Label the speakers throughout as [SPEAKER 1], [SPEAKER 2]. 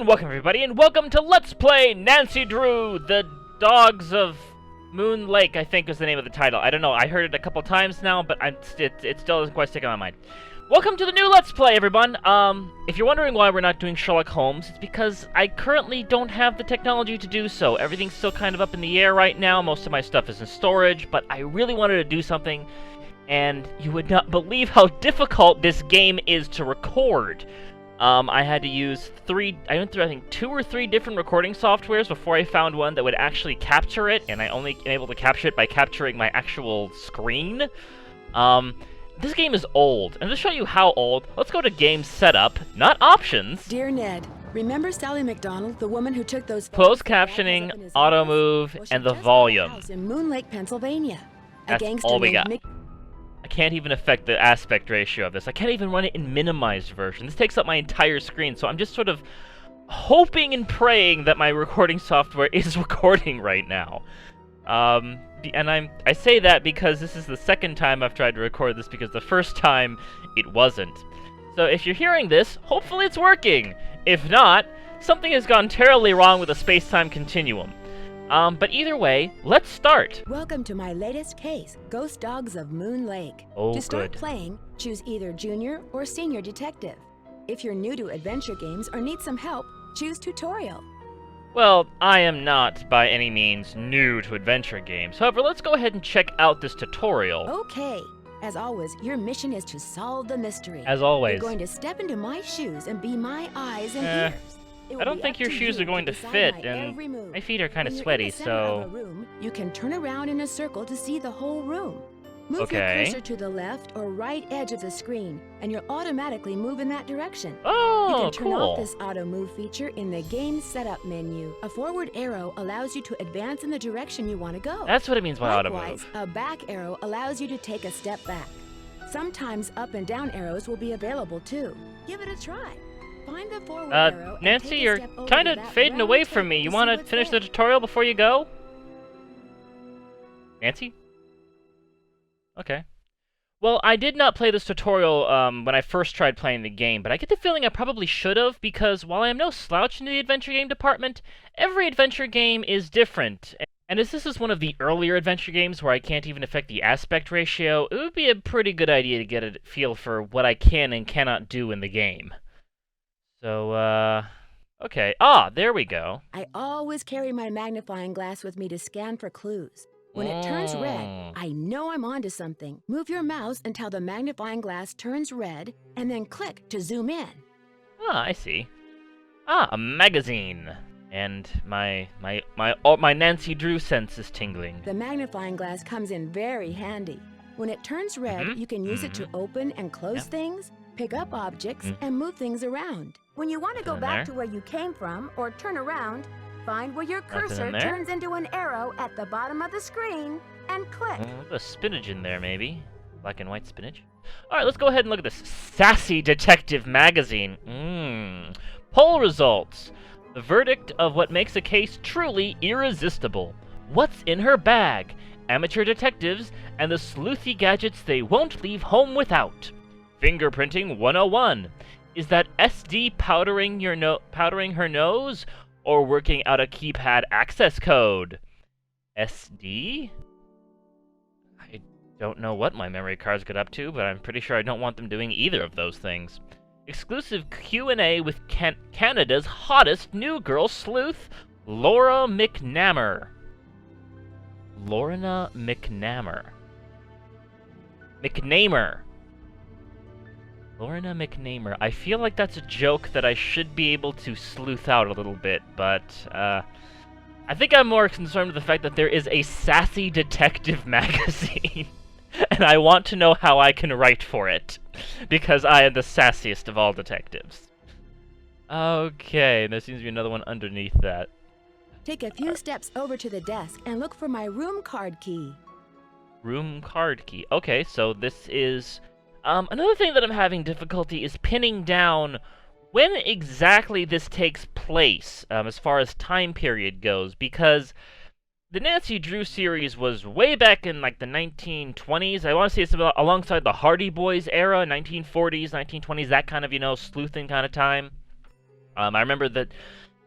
[SPEAKER 1] And welcome everybody, and welcome to Let's Play Nancy Drew, the Dogs of Moon Lake, I think is the name of the title. I don't know, I heard it a couple times now, but it still doesn't quite stick in my mind. Welcome to the new Let's Play, everyone! If you're wondering why we're not doing Sherlock Holmes, it's because I currently don't have the technology to do so. Everything's still kind of up in the air right now, most of my stuff is in storage, but I really wanted to do something, and you would not believe how difficult this game is to record. I had to use I went through, I think, 2 or 3 different recording softwares before I found one that would actually capture it, and I only am able to capture it by capturing my actual screen. This game is old, and to show you how old, let's go to game setup, not options.
[SPEAKER 2] Dear Ned, remember Sally McDonald, the woman who took those
[SPEAKER 1] Closed captioning, auto move, and the volume.
[SPEAKER 2] In Moon Lake, Pennsylvania.
[SPEAKER 1] That's all we got. I can't even affect the aspect ratio of this. I can't even run it in minimized version. This takes up my entire screen, so I'm just sort of hoping and praying that my recording software is recording right now. And I say that because this is the second time I've tried to record this, because the first time it wasn't. So if you're hearing this, hopefully it's working. If not, something has gone terribly wrong with the space-time continuum. But either way, let's start.
[SPEAKER 2] Welcome to my latest case, Ghost Dogs of Moon Lake.
[SPEAKER 1] Oh,
[SPEAKER 2] to start
[SPEAKER 1] good.
[SPEAKER 2] playing, choose either Junior or Senior Detective. If you're new to adventure games or need some help, choose Tutorial.
[SPEAKER 1] Well, I am not, by any means, new to adventure games. However, let's go ahead and check out this tutorial.
[SPEAKER 2] Okay. As always, your mission is to solve the mystery.
[SPEAKER 1] As always.
[SPEAKER 2] You're going to step into my shoes and be my eyes and ears.
[SPEAKER 1] I don't think your shoes are going to fit, and my feet are kind of sweaty, so...
[SPEAKER 2] Room, you can turn around in a circle to see the whole room. Move your cursor to the left or right edge of the screen, and you'll automatically move in that direction.
[SPEAKER 1] Oh,
[SPEAKER 2] you can turn
[SPEAKER 1] cool.
[SPEAKER 2] off this auto move feature in the game setup menu. A forward arrow allows you to advance in the direction you want to go.
[SPEAKER 1] That's what it means by auto
[SPEAKER 2] Likewise,
[SPEAKER 1] move.
[SPEAKER 2] a back arrow allows you to take a step back. Sometimes up and down arrows will be available too. Give it a try. Find the forward arrow and
[SPEAKER 1] Nancy,
[SPEAKER 2] take a
[SPEAKER 1] you're
[SPEAKER 2] step over
[SPEAKER 1] kind
[SPEAKER 2] to
[SPEAKER 1] of
[SPEAKER 2] that
[SPEAKER 1] fading
[SPEAKER 2] round
[SPEAKER 1] away
[SPEAKER 2] tip
[SPEAKER 1] from me. You
[SPEAKER 2] see
[SPEAKER 1] want to
[SPEAKER 2] what's
[SPEAKER 1] finish the
[SPEAKER 2] there.
[SPEAKER 1] tutorial before you go? Nancy? Okay. Well, I did not play this tutorial when I first tried playing the game, but I get the feeling I probably should have, because while I am no slouch in the adventure game department, every adventure game is different. And as this is one of the earlier adventure games where I can't even affect the aspect ratio, it would be a pretty good idea to get a feel for what I can and cannot do in the game. So, okay. Ah, there we go.
[SPEAKER 2] I always carry my magnifying glass with me to scan for clues. When it turns red, I know I'm onto something. Move your mouse until the magnifying glass turns red, and then click to zoom in.
[SPEAKER 1] Ah, I see. Ah, a magazine. And my Nancy Drew sense is tingling.
[SPEAKER 2] The magnifying glass comes in very handy. When it turns red, you can use it to open and close things, pick up objects, and move things around. When you want to go back to where you came from or turn around, find where your cursor turns into an arrow at the bottom of the screen and click.
[SPEAKER 1] A spinach in there, maybe. Black and white spinach. Alright, let's go ahead and look at this sassy detective magazine. Poll results. The verdict of what makes a case truly irresistible. What's in her bag? Amateur detectives and the sleuthy gadgets they won't leave home without. Fingerprinting 101. Is that SD powdering her nose, or working out a keypad access code? SD? I don't know what my memory cards get up to, but I'm pretty sure I don't want them doing either of those things. Exclusive Q&A with Canada's hottest new girl sleuth, Laura McNamara. Lorna McNamara. Lorna McNamara. I feel like that's a joke that I should be able to sleuth out a little bit, but I think I'm more concerned with the fact that there is a sassy detective magazine, and I want to know how I can write for it, because I am the sassiest of all detectives. Okay, there seems to be another one underneath that.
[SPEAKER 2] Take a few steps over to the desk and look for my room card key.
[SPEAKER 1] Room card key. Okay, so this is... another thing that I'm having difficulty is pinning down when exactly this takes place, as far as time period goes, because the Nancy Drew series was way back in, like, the 1920s. I want to say it's about alongside the Hardy Boys era, 1940s, 1920s, that kind of, sleuthing kind of time. I remember that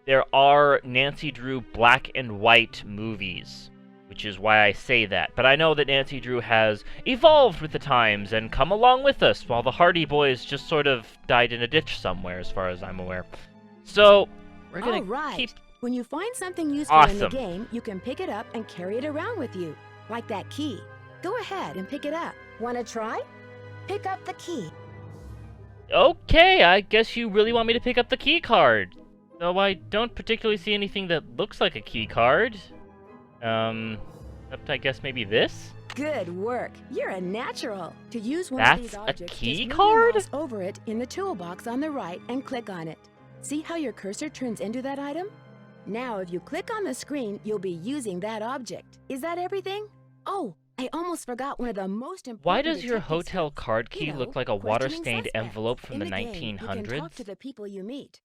[SPEAKER 1] there are Nancy Drew black and white movies, which is why I say that. But I know that Nancy Drew has evolved with the times and come along with us, while the Hardy Boys just sort of died in a ditch somewhere, as far as I'm aware. So, we're gonna keep...
[SPEAKER 2] When you find something useful in the game, you can pick it up and carry it around with you, like that key. Go ahead and pick it up. Want to try? Pick up the key.
[SPEAKER 1] Okay, I guess you really want me to pick up the key card. Though I don't particularly see anything that looks like a key card. Except I guess maybe this?
[SPEAKER 2] Good work. You're a natural. To use one
[SPEAKER 1] That's
[SPEAKER 2] of these objects,
[SPEAKER 1] a key
[SPEAKER 2] just
[SPEAKER 1] card?
[SPEAKER 2] move your mouse over it in the toolbox on the right and click on it. See how your cursor turns into that item? Now, if you click on the screen, you'll be using that object. Is that everything? Oh, I almost forgot one of the most important.
[SPEAKER 1] Why does your hotel card key look like a water-stained envelope from the 1900s?
[SPEAKER 2] You can talk to the people you meet.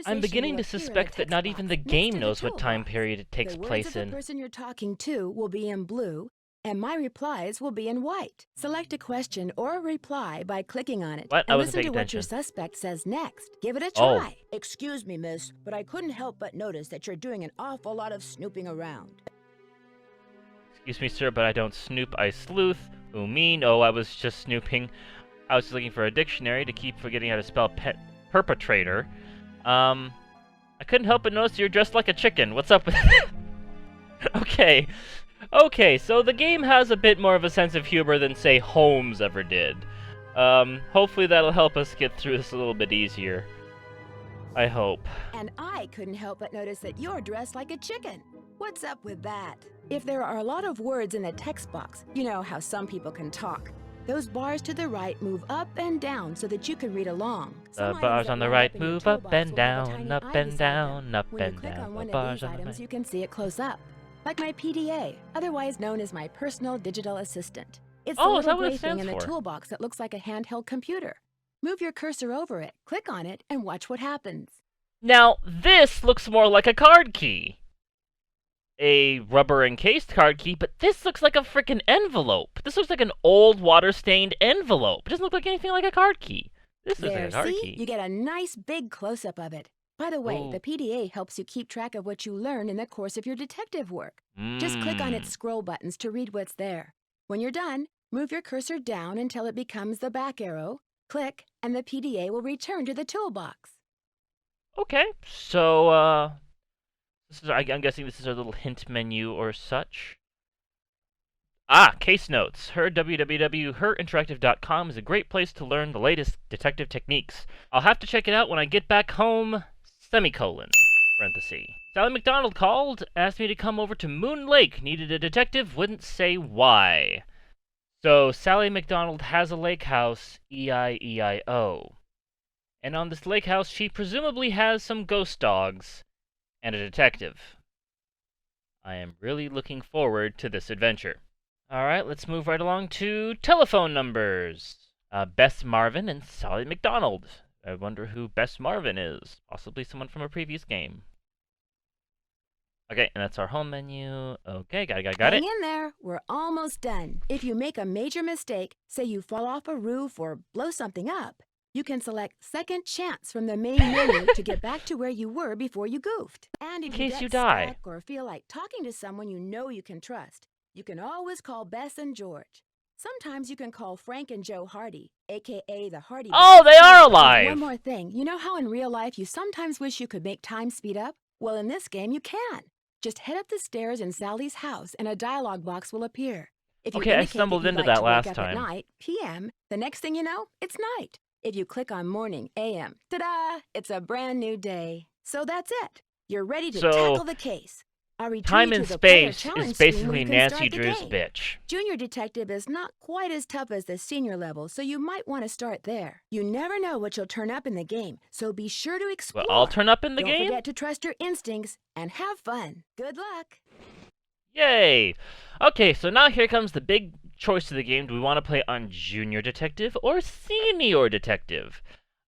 [SPEAKER 1] I'm beginning to suspect that not even the game knows what time period it takes place in.
[SPEAKER 2] The person you're talking to will be in blue, and my replies will be in white. Select a question or a reply by clicking on it.
[SPEAKER 1] What? I
[SPEAKER 2] And
[SPEAKER 1] wasn't
[SPEAKER 2] listen
[SPEAKER 1] paying
[SPEAKER 2] to what your
[SPEAKER 1] attention.
[SPEAKER 2] suspect says next. Give it a
[SPEAKER 1] Oh.
[SPEAKER 2] try. Excuse me, miss, but I couldn't help but notice that you're doing an awful lot of snooping around.
[SPEAKER 1] Excuse me, sir, but I don't snoop, I sleuth. Who mean? Oh, I was just snooping. I was looking for a dictionary to keep forgetting how to spell perpetrator. I couldn't help but notice you're dressed like a chicken. What's up with Okay. Okay, so the game has a bit more of a sense of humor than, say, Holmes ever did. Hopefully that'll help us get through this a little bit easier. I hope.
[SPEAKER 2] And I couldn't help but notice that you're dressed like a chicken. What's up with that? If there are a lot of words in the text box, you know how some people can talk. Those bars to the right move up and down so that you can read along.
[SPEAKER 1] The bars on the right move up and down, up and down, up and down.
[SPEAKER 2] When
[SPEAKER 1] The
[SPEAKER 2] you click on one of
[SPEAKER 1] bars
[SPEAKER 2] these
[SPEAKER 1] on the
[SPEAKER 2] items,
[SPEAKER 1] right.
[SPEAKER 2] you can see it close up. Like my PDA, otherwise known as my personal digital assistant. It's the
[SPEAKER 1] Oh, is
[SPEAKER 2] little
[SPEAKER 1] that what it
[SPEAKER 2] gray thing
[SPEAKER 1] stands
[SPEAKER 2] in the
[SPEAKER 1] for?
[SPEAKER 2] toolbox that looks like a handheld computer. Move your cursor over it, click on it, and watch what happens.
[SPEAKER 1] Now, this looks more like a card key. A rubber-encased card key, but this looks like a frickin' envelope. This looks like an old water-stained envelope. It doesn't look like anything like a card key. This looks like a card
[SPEAKER 2] See?
[SPEAKER 1] key.
[SPEAKER 2] You get a nice big close-up of it. By the way,
[SPEAKER 1] Oh.
[SPEAKER 2] the PDA helps you keep track of what you learn in the course of your detective work. Just click on its scroll buttons to read what's there. When you're done, move your cursor down until it becomes the back arrow, click, and the PDA will return to the toolbox.
[SPEAKER 1] Okay, so, I'm guessing this is our little hint menu or such. Ah, case notes. www.herinteractive.com is a great place to learn the latest detective techniques. I'll have to check it out when I get back home, semicolon, parenthesis. Sally McDonald called, asked me to come over to Moon Lake, needed a detective, wouldn't say why. So, Sally McDonald has a lake house, E-I-E-I-O. And on this lake house, she presumably has some ghost dogs and a detective. I am really looking forward to this adventure. Alright, let's move right along to telephone numbers. Bess Marvin and Sally McDonald. I wonder who Bess Marvin is. Possibly someone from a previous game. Okay, and that's our home menu. Okay, got it.
[SPEAKER 2] Hang in there. We're almost done. If you make a major mistake, say you fall off a roof or blow something up, you can select Second Chance from the main menu to get back to where you were before you goofed. And if
[SPEAKER 1] In case
[SPEAKER 2] you
[SPEAKER 1] you
[SPEAKER 2] get
[SPEAKER 1] die.
[SPEAKER 2] stuck or feel like talking to someone you know you can trust, you can always call Bess and George. Sometimes you can call Frank and Joe Hardy, a.k.a. the Hardy
[SPEAKER 1] Oh,
[SPEAKER 2] Boys.
[SPEAKER 1] they are
[SPEAKER 2] And
[SPEAKER 1] alive!
[SPEAKER 2] one more thing. You know how in real life you sometimes wish you could make time speed up? Well, in this game you can. Just head up the stairs in Sally's house and a dialogue box will appear. If you
[SPEAKER 1] Okay, I
[SPEAKER 2] indicate
[SPEAKER 1] stumbled
[SPEAKER 2] you'd
[SPEAKER 1] into
[SPEAKER 2] like
[SPEAKER 1] that
[SPEAKER 2] to wake
[SPEAKER 1] last
[SPEAKER 2] up
[SPEAKER 1] time.
[SPEAKER 2] At night, PM, the next thing you know, it's night. If you click on morning, AM, ta-da, it's a brand new day. So that's it. You're ready to
[SPEAKER 1] So,
[SPEAKER 2] tackle the case. I'll return
[SPEAKER 1] Time
[SPEAKER 2] you to
[SPEAKER 1] and
[SPEAKER 2] the player
[SPEAKER 1] space
[SPEAKER 2] challenge
[SPEAKER 1] is
[SPEAKER 2] screen
[SPEAKER 1] basically
[SPEAKER 2] where you can
[SPEAKER 1] Nancy
[SPEAKER 2] start the
[SPEAKER 1] Drew's
[SPEAKER 2] game.
[SPEAKER 1] bitch.
[SPEAKER 2] Junior detective is not quite as tough as the senior level, so you might want to start there. You never know what you'll turn up in the game, so be sure to explore.
[SPEAKER 1] Well, I'll turn up in the
[SPEAKER 2] Don't
[SPEAKER 1] game?
[SPEAKER 2] forget to trust your instincts and have fun. Good luck.
[SPEAKER 1] Yay! Okay, so now here comes the big choice of the game. Do we want to play on Junior Detective or Senior Detective?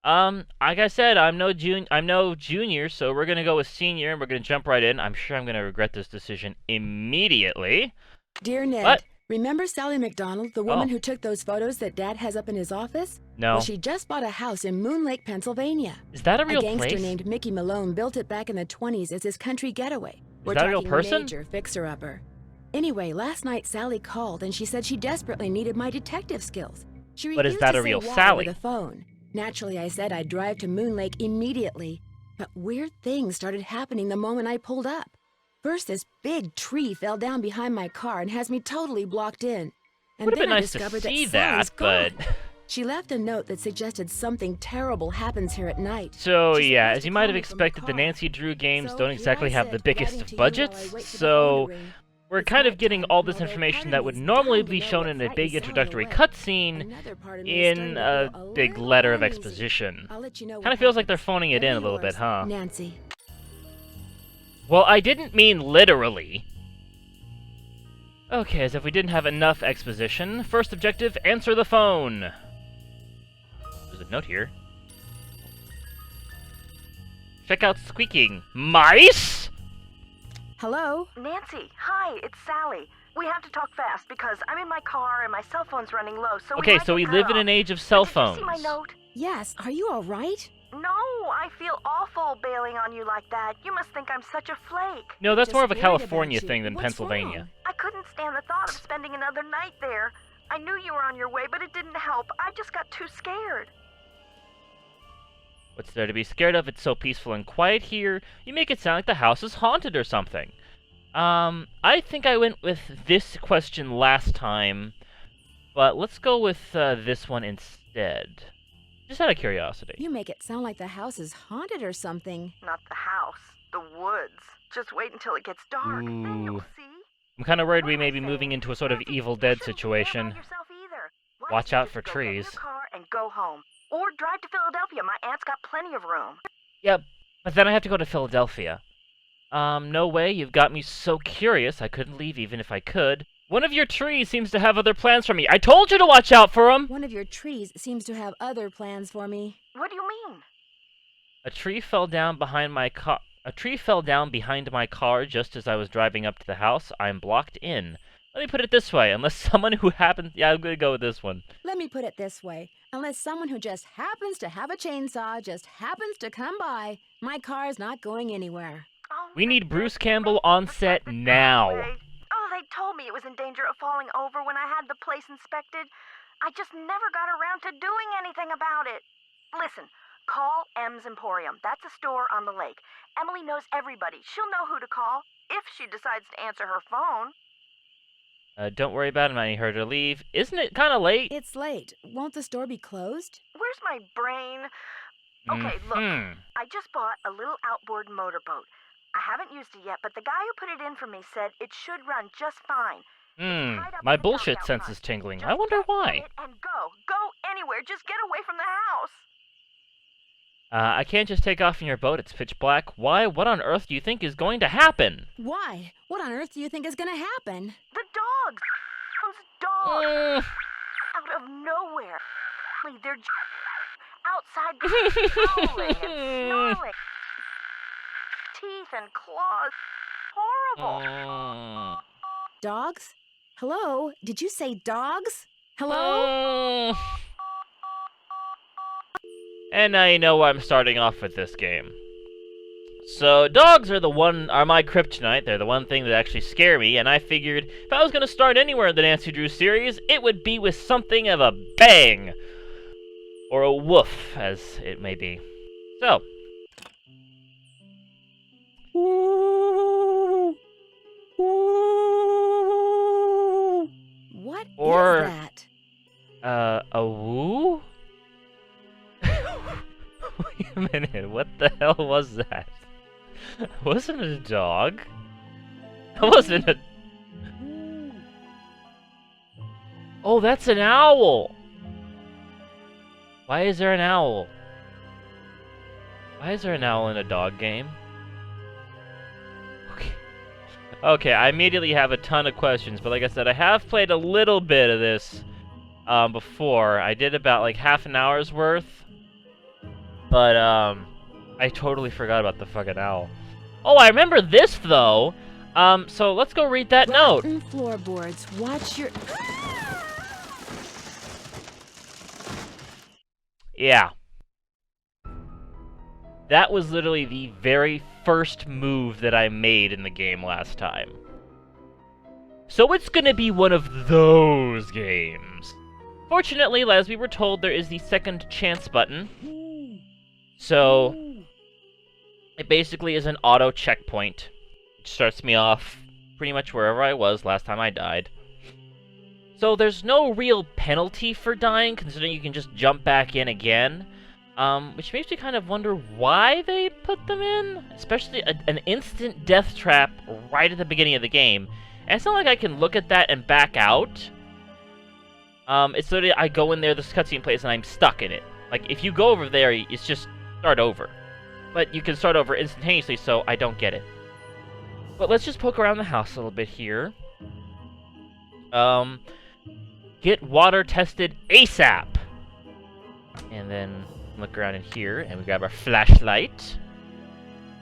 [SPEAKER 1] Like I said, I'm no junior, so we're gonna go with Senior, and we're gonna jump right in. I'm sure I'm gonna regret this decision immediately.
[SPEAKER 2] Dear Ned,
[SPEAKER 1] What?
[SPEAKER 2] Remember Sally McDonald, the woman who took those photos that Dad has up in his office?
[SPEAKER 1] No.
[SPEAKER 2] Well, she just bought a house in Moon Lake, Pennsylvania.
[SPEAKER 1] Is that a real place?
[SPEAKER 2] A gangster named Mickey Malone built it back in the 20s as his country getaway.
[SPEAKER 1] Is that a real person?
[SPEAKER 2] Major fixer-upper. Anyway, last night Sally called and she said she desperately needed my detective skills. She refused
[SPEAKER 1] but is that
[SPEAKER 2] to
[SPEAKER 1] a real
[SPEAKER 2] say why
[SPEAKER 1] Sally?
[SPEAKER 2] over the phone. Naturally, I said I'd drive to Moon Lake immediately. But weird things started happening the moment I pulled up. First, this big tree fell down behind my car and has me totally blocked in. And
[SPEAKER 1] Would have
[SPEAKER 2] then
[SPEAKER 1] been
[SPEAKER 2] I
[SPEAKER 1] nice to
[SPEAKER 2] discovered
[SPEAKER 1] see
[SPEAKER 2] that Sally's
[SPEAKER 1] but...
[SPEAKER 2] gone. She left a note that suggested something terrible happens here at night.
[SPEAKER 1] So
[SPEAKER 2] She's
[SPEAKER 1] yeah,
[SPEAKER 2] supposed
[SPEAKER 1] as
[SPEAKER 2] to
[SPEAKER 1] you
[SPEAKER 2] call
[SPEAKER 1] might have
[SPEAKER 2] me from the
[SPEAKER 1] expected, the
[SPEAKER 2] car.
[SPEAKER 1] Nancy Drew games
[SPEAKER 2] So
[SPEAKER 1] don't
[SPEAKER 2] here
[SPEAKER 1] exactly
[SPEAKER 2] I
[SPEAKER 1] have
[SPEAKER 2] sit,
[SPEAKER 1] the biggest
[SPEAKER 2] writing
[SPEAKER 1] of
[SPEAKER 2] to you while I
[SPEAKER 1] budgets,
[SPEAKER 2] wait for the phone
[SPEAKER 1] so
[SPEAKER 2] to ring.
[SPEAKER 1] we're
[SPEAKER 2] It's
[SPEAKER 1] kind of
[SPEAKER 2] nighttime,
[SPEAKER 1] getting all this
[SPEAKER 2] although
[SPEAKER 1] information
[SPEAKER 2] part
[SPEAKER 1] that
[SPEAKER 2] of
[SPEAKER 1] would
[SPEAKER 2] me is
[SPEAKER 1] normally
[SPEAKER 2] dying to
[SPEAKER 1] be
[SPEAKER 2] know
[SPEAKER 1] shown
[SPEAKER 2] what
[SPEAKER 1] in a
[SPEAKER 2] frightened
[SPEAKER 1] big
[SPEAKER 2] Sally
[SPEAKER 1] introductory
[SPEAKER 2] away.
[SPEAKER 1] cutscene
[SPEAKER 2] Another part of me is
[SPEAKER 1] in
[SPEAKER 2] starting to
[SPEAKER 1] a
[SPEAKER 2] feel
[SPEAKER 1] big
[SPEAKER 2] little
[SPEAKER 1] letter of
[SPEAKER 2] uneasy.
[SPEAKER 1] exposition.
[SPEAKER 2] I'll let you know
[SPEAKER 1] Kind
[SPEAKER 2] what
[SPEAKER 1] of feels like they're
[SPEAKER 2] happens.
[SPEAKER 1] phoning it in a little bit,
[SPEAKER 2] Yours,
[SPEAKER 1] huh?
[SPEAKER 2] Nancy.
[SPEAKER 1] Well, I didn't mean literally. Okay, as if we didn't have enough exposition. First objective, answer the phone. There's a note here. Check out squeaking. Mice?
[SPEAKER 2] Hello?
[SPEAKER 3] Nancy, hi, it's Sally. We have to talk fast because I'm in my car and my cell phone's running low, so
[SPEAKER 1] Okay, so we
[SPEAKER 3] we
[SPEAKER 1] live in an age of cell phones.
[SPEAKER 3] Did you see my note?
[SPEAKER 2] Yes, are you all right?
[SPEAKER 3] No, I feel awful bailing on you like that. You must think I'm such a flake.
[SPEAKER 1] No, that's
[SPEAKER 2] Just
[SPEAKER 1] more of a
[SPEAKER 2] worried about
[SPEAKER 1] California
[SPEAKER 2] you.
[SPEAKER 1] thing than
[SPEAKER 2] What's
[SPEAKER 1] Pennsylvania.
[SPEAKER 2] wrong?
[SPEAKER 3] I couldn't stand the thought of spending another night there. I knew you were on your way, but it didn't help. I just got too scared.
[SPEAKER 1] What's there to be scared of? It's so peaceful and quiet here. You make it sound like the house is haunted or something. I think I went with this question last time, but let's go with this one instead. Just out of curiosity.
[SPEAKER 2] You make it sound like the house is haunted or something.
[SPEAKER 3] Not the house, the woods. Just wait until it gets dark. Then you'll
[SPEAKER 1] Ooh.
[SPEAKER 3] see.
[SPEAKER 1] I'm kind of worried we
[SPEAKER 3] What am
[SPEAKER 1] may
[SPEAKER 3] I
[SPEAKER 1] be
[SPEAKER 3] saying?
[SPEAKER 1] moving into a sort of
[SPEAKER 3] Nancy,
[SPEAKER 1] Evil
[SPEAKER 3] you
[SPEAKER 1] Dead
[SPEAKER 3] shouldn't be
[SPEAKER 1] situation.
[SPEAKER 3] down on yourself either. Why
[SPEAKER 1] Watch
[SPEAKER 3] don't you
[SPEAKER 1] out
[SPEAKER 3] just
[SPEAKER 1] for
[SPEAKER 3] go get in your
[SPEAKER 1] trees.
[SPEAKER 3] car and go home. Or drive to Philadelphia. My aunt's got plenty of room.
[SPEAKER 1] Yep, but then I have to go to Philadelphia. No way, you've got me so curious I couldn't leave even if I could. One of your trees seems to have other plans for me. I told you to watch out for them!
[SPEAKER 2] One of your trees seems to have other plans for me.
[SPEAKER 3] What do you mean?
[SPEAKER 1] A tree fell down behind my car. A tree fell down behind my car just as I was driving up to the house. I'm blocked in. Let me put it this way, unless someone who happens... Yeah, I'm gonna go with this one.
[SPEAKER 2] Let me put it this way. Unless someone who just happens to have a chainsaw just happens to come by, my car's not going anywhere.
[SPEAKER 3] Oh,
[SPEAKER 1] We need
[SPEAKER 3] they
[SPEAKER 1] Bruce
[SPEAKER 3] did.
[SPEAKER 1] Campbell
[SPEAKER 3] They
[SPEAKER 1] on
[SPEAKER 3] put
[SPEAKER 1] set
[SPEAKER 3] the
[SPEAKER 1] now.
[SPEAKER 3] driveway. Oh, they told me it was in danger of falling over when I had the place inspected. I just never got around to doing anything about it. Listen, call M's Emporium. That's a store on the lake. Emily knows everybody. She'll know who to call if she decides to answer her phone.
[SPEAKER 1] Don't worry about it, I need her to leave. Isn't it kind of late?
[SPEAKER 2] It's late. Won't the store be closed?
[SPEAKER 3] Where's my brain? Okay, look.
[SPEAKER 1] Mhm.
[SPEAKER 3] I just bought a little outboard motorboat. I haven't used it yet, but the guy who put it in for me said it should run just fine. Tied up
[SPEAKER 1] My
[SPEAKER 3] in the
[SPEAKER 1] bullshit
[SPEAKER 3] dock out
[SPEAKER 1] sense
[SPEAKER 3] front.
[SPEAKER 1] is tingling.
[SPEAKER 3] Just
[SPEAKER 1] I wonder
[SPEAKER 3] get in
[SPEAKER 1] why.
[SPEAKER 3] it and go. Go anywhere. Just get away from the house.
[SPEAKER 1] I can't just take off in your boat. It's pitch black. Why? What on earth do you think is going to happen?
[SPEAKER 2] Why? What on earth do you think is gonna happen?
[SPEAKER 3] The dogs. Those dogs.
[SPEAKER 1] Mm.
[SPEAKER 3] Out of nowhere. They're outside howling and snarling. Teeth and claws. Horrible.
[SPEAKER 1] Mm.
[SPEAKER 2] Dogs? Hello? Did you say dogs? Hello?
[SPEAKER 1] Mm. And now you know why I'm starting off with this game. So, dogs are my kryptonite. They're the one thing that actually scare me, and I figured if I was going to start anywhere in the Nancy Drew series, it would be with something of a bang! Or a woof, as it may be. So.
[SPEAKER 2] What
[SPEAKER 1] Or-
[SPEAKER 2] is that?
[SPEAKER 1] A woo? Wait a minute, what the hell was that? Wasn't it a dog? That wasn't a... Oh, that's an owl! Why is there an owl? Why is there an owl in a dog game? Okay, I immediately have a ton of questions, but like I said, I have played a little bit of this before. I did about like half an hour's worth, but I totally forgot about the fucking owl. Oh, I remember this though. So let's go read that note.
[SPEAKER 2] Rotten floorboards, watch your...
[SPEAKER 1] Yeah. That was literally the very first move that I made in the game last time. So it's gonna be one of those games. Fortunately, as we were told, there is the second chance button. So it basically is an auto checkpoint. It starts me off pretty much wherever I was last time I died. So there's no real penalty for dying, considering you can just jump back in again. Which makes me kind of wonder why they put them in. Especially an instant death trap right at the beginning of the game. And it's not like I can look at that and back out. It's literally, I go in there, this cutscene plays, and I'm stuck in it. Like, if you go over there, it's just start over. But you can start over instantaneously, so I don't get it. But let's just poke around the house a little bit here. Get water tested ASAP! And then look around in here, and we grab our flashlight.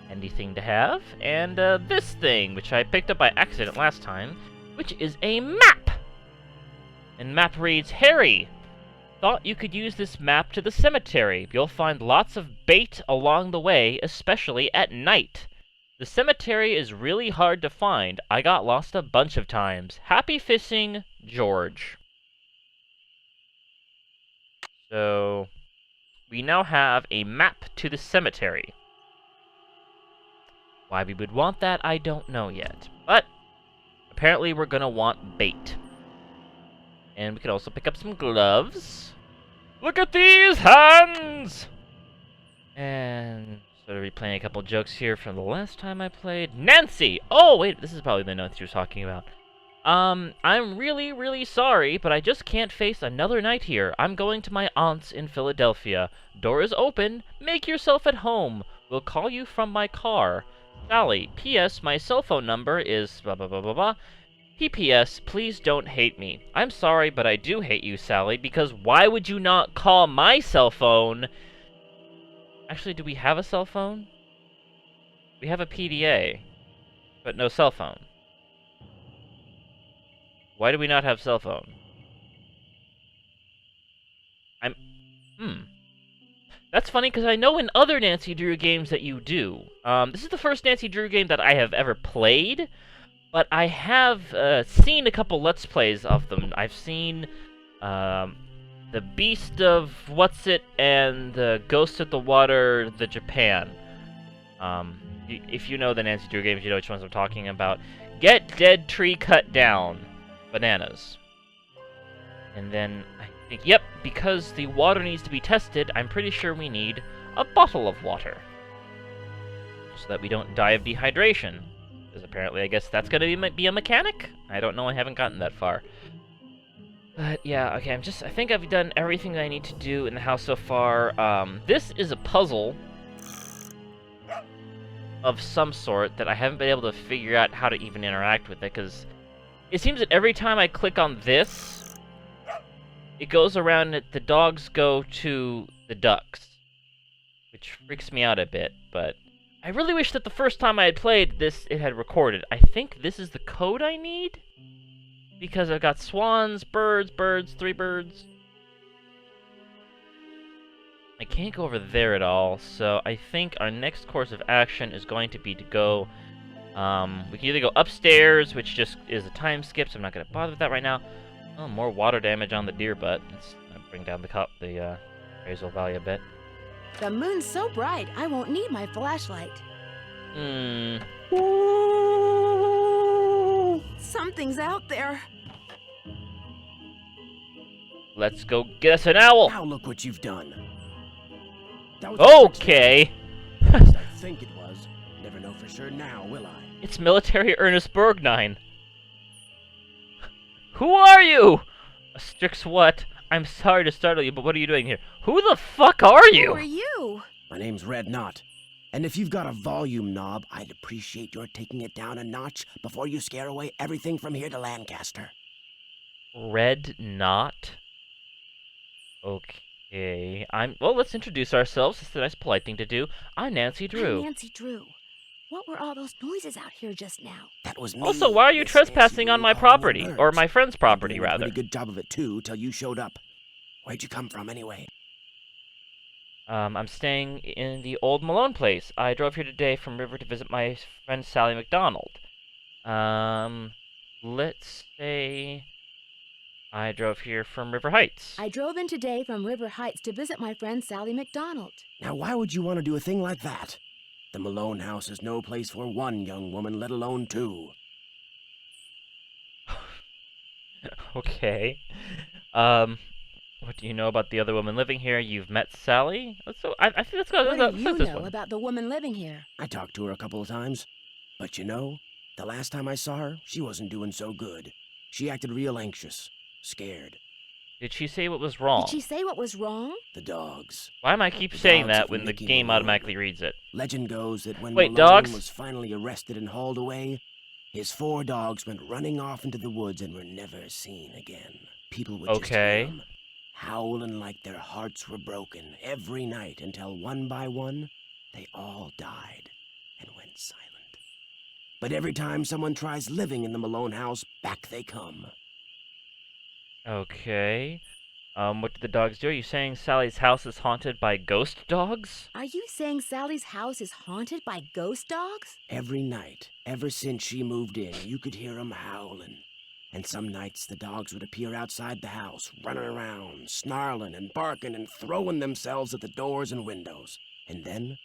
[SPEAKER 1] Handy thing to have. And this thing, which I picked up by accident last time, which is a map! And map reads, Harry, thought you could use this map to the cemetery. You'll find lots of bait along the way, especially at night. The cemetery is really hard to find. I got lost a bunch of times. Happy fishing, George. So, we now have a map to the cemetery. Why we would want that, I don't know yet. But, apparently we're gonna want bait. And we can also pick up some gloves. Look at these hands! And sort of replaying a couple jokes here from the last time I played. Nancy! Oh, wait, this is probably the note you were talking about. I'm really, really sorry, but I just can't face another night here. I'm going to my aunt's in Philadelphia. Door is open. Make yourself at home. We'll call you from my car. Sally, P.S. My cell phone number is blah, blah, blah, blah, blah. P.P.S. Please don't hate me. I'm sorry, but I do hate you, Sally, because why would you not call my cell phone? Actually, do we have a cell phone? We have a PDA, but no cell phone. Why do we not have cell phone? That's funny, because I know in other Nancy Drew games that you do. This is the first Nancy Drew game that I have ever played, but I have seen a couple Let's Plays of them. I've seen The Beast of What's-It and The Ghost of the Water, the Japan. If you know the Nancy Drew games, you know which ones I'm talking about. Get dead tree cut down. Bananas. And then, I think, yep, because the water needs to be tested, I'm pretty sure we need a bottle of water. So that we don't die of dehydration. Because apparently, I guess that's gonna be a mechanic? I don't know, I haven't gotten that far. But, yeah, okay, I think I've done everything that I need to do in the house so far. This is a puzzle of some sort that I haven't been able to figure out how to even interact with it, because it seems that every time I click on this, it goes around and the dogs go to the ducks, which freaks me out a bit, but I really wish that the first time I had played this, it had recorded. I think this is the code I need, because I've got swans, birds, 3 birds. I can't go over there at all, so I think our next course of action is going to be to go... we can either go upstairs, which just is a time skip, so I'm not going to bother with that right now. Oh, more water damage on the deer butt. Let's bring down the appraisal value a bit.
[SPEAKER 2] The moon's so bright, I won't need my flashlight.
[SPEAKER 1] Ooh.
[SPEAKER 2] Something's out there.
[SPEAKER 1] Let's go get us an owl.
[SPEAKER 4] Now look what you've done. That was
[SPEAKER 1] Okay.
[SPEAKER 4] I think it was. Never know for sure now, will I?
[SPEAKER 1] It's military Ernest Borgnine. Who are you? Astrix what? I'm sorry to startle you, but what are you doing here? Who the fuck are you?
[SPEAKER 2] Who are you?
[SPEAKER 4] My name's Red Knot. And if you've got a volume knob, I'd appreciate your taking it down a notch before you scare away everything from here to Lancaster.
[SPEAKER 1] Red Knot? Okay. Well, let's introduce ourselves. It's a nice polite thing to do. I'm Nancy Drew.
[SPEAKER 2] I'm Nancy Drew. What were all those noises out here just now?
[SPEAKER 4] That was me.
[SPEAKER 1] Also, why are you
[SPEAKER 4] Miss
[SPEAKER 1] trespassing
[SPEAKER 4] Nancy
[SPEAKER 1] on my
[SPEAKER 4] Drew, calling
[SPEAKER 1] property?
[SPEAKER 4] in
[SPEAKER 1] Or
[SPEAKER 4] birds.
[SPEAKER 1] my friend's
[SPEAKER 4] You're
[SPEAKER 1] property,
[SPEAKER 4] doing a
[SPEAKER 1] rather.
[SPEAKER 4] pretty good job of it, too, till you showed up. Where'd you come from, anyway?
[SPEAKER 1] I'm staying in the old Malone place. I drove here today from River to visit my friend Sally McDonald. Let's say I drove here from River Heights.
[SPEAKER 2] I drove in today from River Heights to visit my friend Sally McDonald.
[SPEAKER 4] Now, why would you want to do a thing like that? The Malone house is no place for one young woman, let alone two.
[SPEAKER 1] Okay. What do you know about the other woman living here? You've met Sally? I think let's go.
[SPEAKER 2] What do you
[SPEAKER 1] this
[SPEAKER 2] know
[SPEAKER 1] one.
[SPEAKER 2] about the woman living here?
[SPEAKER 4] I talked to her a couple of times. But you know, the last time I saw her, she wasn't doing so good. She acted real anxious, scared.
[SPEAKER 1] Did she say what was wrong?
[SPEAKER 2] Did she say what was wrong?
[SPEAKER 4] The dogs.
[SPEAKER 1] Why am I keep
[SPEAKER 4] The
[SPEAKER 1] saying
[SPEAKER 4] dogs
[SPEAKER 1] that
[SPEAKER 4] of
[SPEAKER 1] when the
[SPEAKER 4] Mickey
[SPEAKER 1] game
[SPEAKER 4] Malone.
[SPEAKER 1] automatically reads it?
[SPEAKER 4] Legend goes that when
[SPEAKER 1] Wait,
[SPEAKER 4] Malone
[SPEAKER 1] dogs?
[SPEAKER 4] was finally arrested and hauled away, his 4 dogs went running off into the woods and were never seen again. People would just hear them, howling like their hearts were broken every night until one by one, they all died and went silent. But every time someone tries living in the Malone house, back they come.
[SPEAKER 1] Okay. What did the dogs do? Are you saying Sally's house is haunted by ghost dogs?
[SPEAKER 2] Are you saying Sally's house is haunted by ghost dogs?
[SPEAKER 4] Every night, ever since she moved in, you could hear them howling. And some nights the dogs would appear outside the house, running around, snarling and barking and throwing themselves at the doors and windows. And then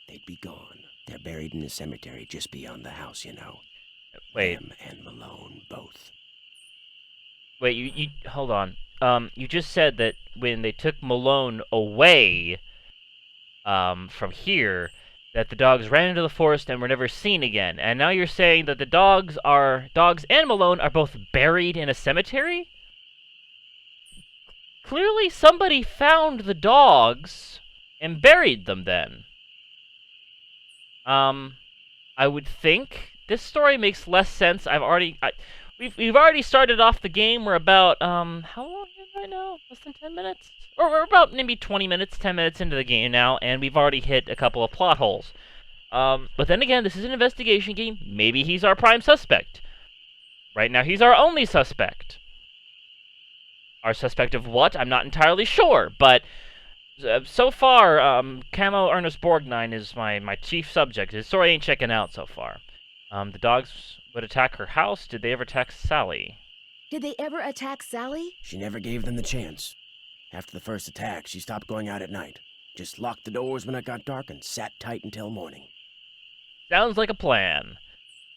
[SPEAKER 4] they'd be gone. They're buried in the cemetery just beyond the house, you know.
[SPEAKER 1] Wait.
[SPEAKER 4] Them and Malone both.
[SPEAKER 1] Wait, you hold on. You just said that when they took Malone away, from here, that the dogs ran into the forest and were never seen again. And now you're saying that the dogs and Malone are both buried in a cemetery? Clearly somebody found the dogs and buried them then. I would think this story makes less sense. We've already started off the game. We're about, how long in right now? Less than 10 minutes? Or we're about maybe 20 minutes, 10 minutes into the game now, and we've already hit a couple of plot holes. But then again, this is an investigation game. Maybe he's our prime suspect. Right now, he's our only suspect. Our suspect of what? I'm not entirely sure, but so far, Camo Ernest Borgnine is my chief subject. His story ain't checking out so far. The dogs would attack her house. Did they ever attack Sally?
[SPEAKER 2] Did they ever attack Sally?
[SPEAKER 4] She never gave them the chance. After the first attack, she stopped going out at night. Just locked the doors when it got dark and sat tight until morning.
[SPEAKER 1] Sounds like a plan.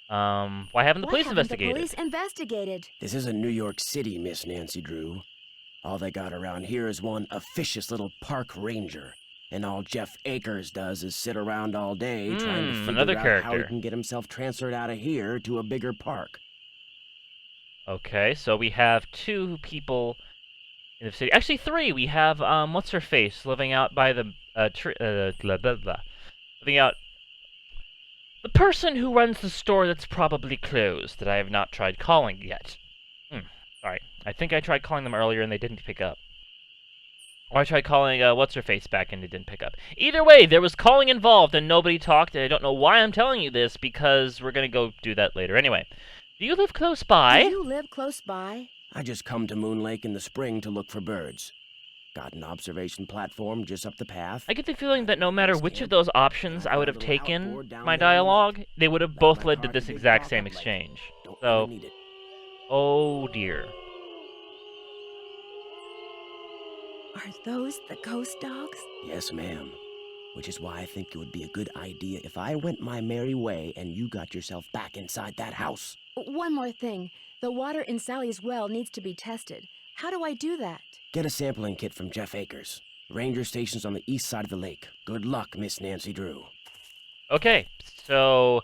[SPEAKER 1] Why haven't the police investigated?
[SPEAKER 2] The police investigated?
[SPEAKER 4] This isn't New York City, Miss Nancy Drew. All they got around here is one officious little park ranger. And all Jeff Akers does is sit around all day trying to figure out how he can get himself transferred out of here to a bigger park.
[SPEAKER 1] Okay, so we have 2 people in the city. Actually, 3. We have, what's her face, living out by the, living out... The person who runs the store that's probably closed, that I have not tried calling yet. Sorry. I think I tried calling them earlier and they didn't pick up. Or I tried calling, what's-her-face back and it didn't pick up. Either way, there was calling involved and nobody talked, and I don't know why I'm telling you this, because we're gonna go do that later. Anyway, do you live close by?
[SPEAKER 2] Do you live close by?
[SPEAKER 4] I just come to Moon Lake in the spring to look for birds. Got an observation platform just up the path.
[SPEAKER 1] I get the feeling that no matter which of those options I would have taken my dialogue, they would have both led to this exact same exchange. So, oh dear.
[SPEAKER 2] Are those the ghost dogs?
[SPEAKER 4] Yes, ma'am. Which is why I think it would be a good idea if I went my merry way and you got yourself back inside that house.
[SPEAKER 2] One more thing. The water in Sally's well needs to be tested. How do I do that?
[SPEAKER 4] Get a sampling kit from Jeff Akers. Ranger station's on the east side of the lake. Good luck, Miss Nancy Drew.
[SPEAKER 1] Okay, so,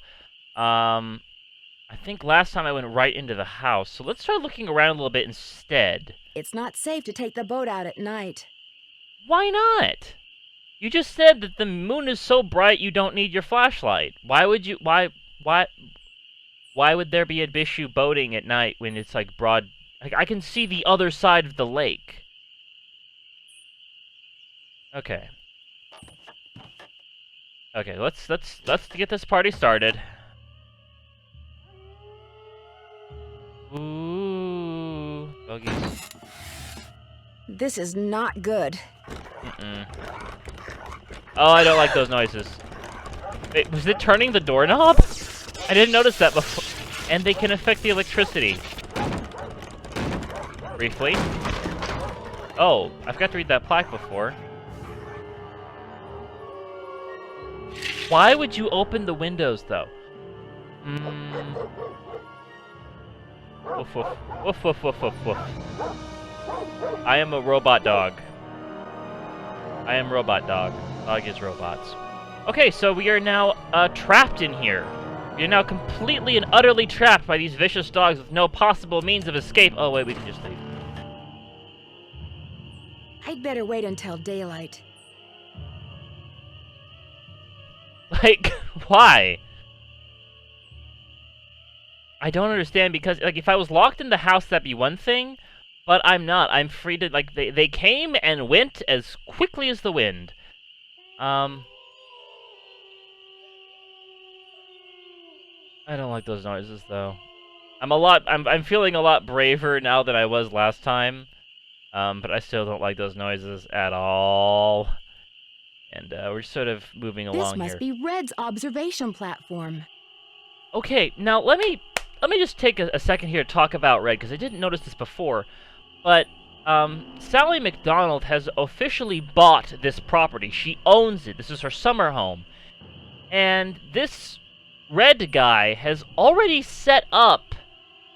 [SPEAKER 1] I think last time I went right into the house, so let's try looking around a little bit instead.
[SPEAKER 2] It's not safe to take the boat out at night.
[SPEAKER 1] Why not? You just said that the moon is so bright you don't need your flashlight. Why would you, why would there be an issue boating at night when it's like broad, I can see the other side of the lake. Okay. Okay, let's get this party started. Ooh, doggies.
[SPEAKER 2] This is not good.
[SPEAKER 1] Oh, I don't like those noises. Wait, was it turning the doorknob? I didn't notice that before. And they can affect the electricity. Briefly. Oh, I forgot to read that plaque before. Why would you open the windows, though? Woof, woof. Woof, woof, woof, woof, woof. I am a robot dog. I am robot dog. Dog is robots. Okay, so we are now trapped in here. We are now completely and utterly trapped by these vicious dogs with no possible means of escape. Oh, wait, we can just leave.
[SPEAKER 2] I'd better wait until daylight.
[SPEAKER 1] Like, why? I don't understand, because, like, if I was locked in the house, that'd be one thing, but I'm not. I'm free to, like, they came and went as quickly as the wind. I don't like those noises, though. I'm feeling a lot braver now than I was last time, but I still don't like those noises at all. And we're sort of moving along here.
[SPEAKER 2] This must be Red's observation platform.
[SPEAKER 1] Okay, now let me just take a second here to talk about Red, because I didn't notice this before. But Sally McDonald has officially bought this property. She owns it. This is her summer home. And this Red guy has already set up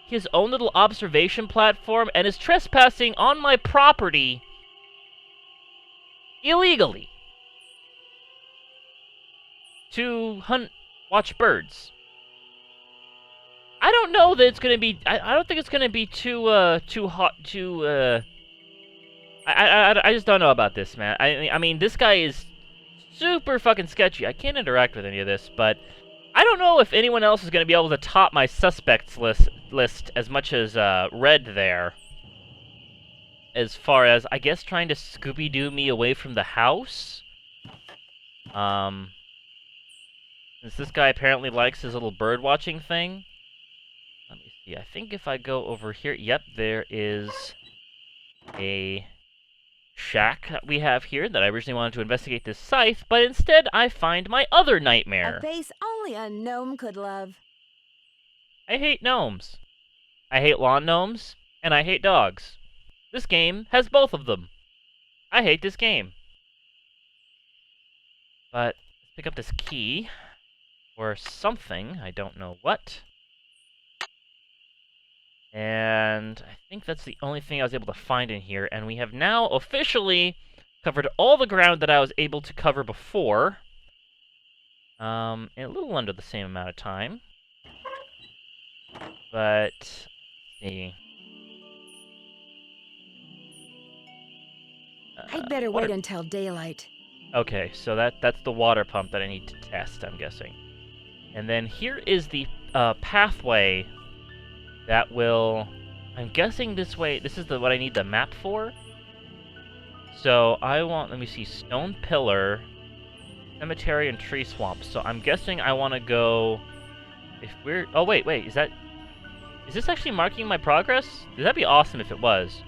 [SPEAKER 1] his own little observation platform and is trespassing on my property illegally to watch birds. I don't know that it's gonna be. I don't think it's gonna be too hot. I just don't know about this, man. I mean, this guy is super fucking sketchy. I can't interact with any of this, but I don't know if anyone else is gonna be able to top my suspects list as much as Red there. As far as, I guess, trying to Scooby-Doo me away from the house. Since this guy apparently likes his little bird watching thing. Let me see. I think if I go over here, yep, there is a shack that we have here that I originally wanted to investigate this scythe, but instead I find my other nightmare.
[SPEAKER 2] A face only a gnome could love.
[SPEAKER 1] I hate gnomes. I hate lawn gnomes, and I hate dogs. This game has both of them. I hate this game. But let's pick up this key. Or something, I don't know what. And I think that's the only thing I was able to find in here, and we have now officially covered all the ground that I was able to cover before. In a little under the same amount of time. But, let's see.
[SPEAKER 2] I'd better wait until daylight.
[SPEAKER 1] Okay, so that's the water pump that I need to test, I'm guessing. And then here is the pathway that will... I'm guessing this way... This is what I need the map for. So I want... Let me see. Stone Pillar, Cemetery, and Tree Swamp. So I'm guessing I want to go... If we're... Oh, wait. Is that... Is this actually marking my progress? That'd be awesome if it was.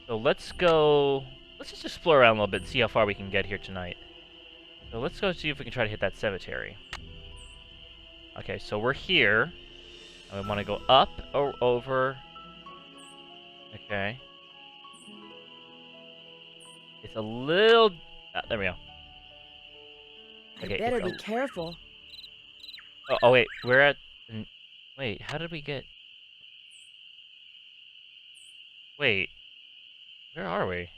[SPEAKER 1] So let's go... Let's just explore around a little bit and see how far we can get here tonight. So let's go see if we can try to hit that cemetery. Okay, so we're here. I want to go up or over. Okay. It's a little... there we go. Okay,
[SPEAKER 2] You better be careful.
[SPEAKER 1] Oh, wait. We're at... Wait, how did we get... Wait. Where are we?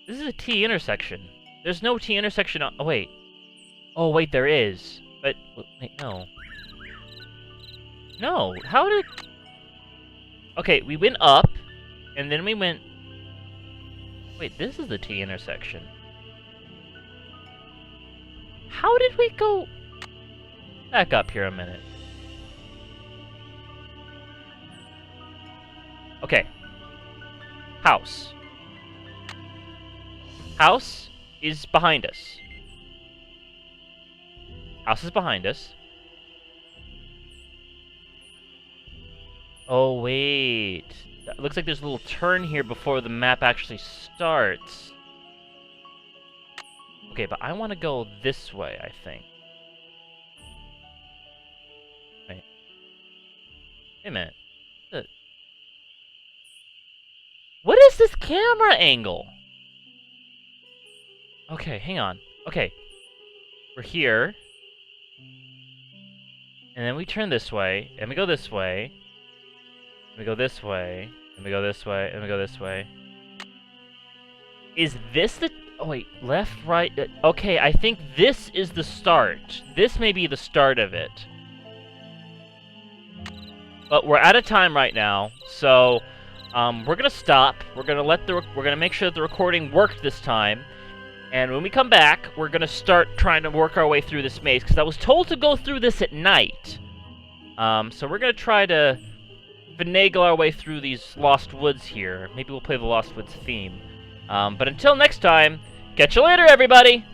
[SPEAKER 1] This is a T intersection. There's no T intersection on... Oh, wait. Oh, wait, there is. But... Wait, no. No, how did... Okay, we went up, and then we went... Wait, this is the T intersection. How did we go... Back up here a minute. Okay. House. House, is behind us. House is behind us. Oh, wait. It looks like there's a little turn here before the map actually starts. Okay, but I want to go this way, I think. Wait. Wait a minute. What is this camera angle? Okay, hang on. Okay. We're here. And then we turn this way, and we go this way. And we go this way, and we go this way, and we go this way. Is this the... Oh, wait. Left, right... Okay, I think this is the start. This may be the start of it. But we're out of time right now, so... we're gonna stop. We're gonna make sure that the recording worked this time. And when we come back, we're gonna start trying to work our way through this maze, because I was told to go through this at night. So we're gonna try to finagle our way through these Lost Woods here. Maybe we'll play the Lost Woods theme. But until next time, catch you later, everybody!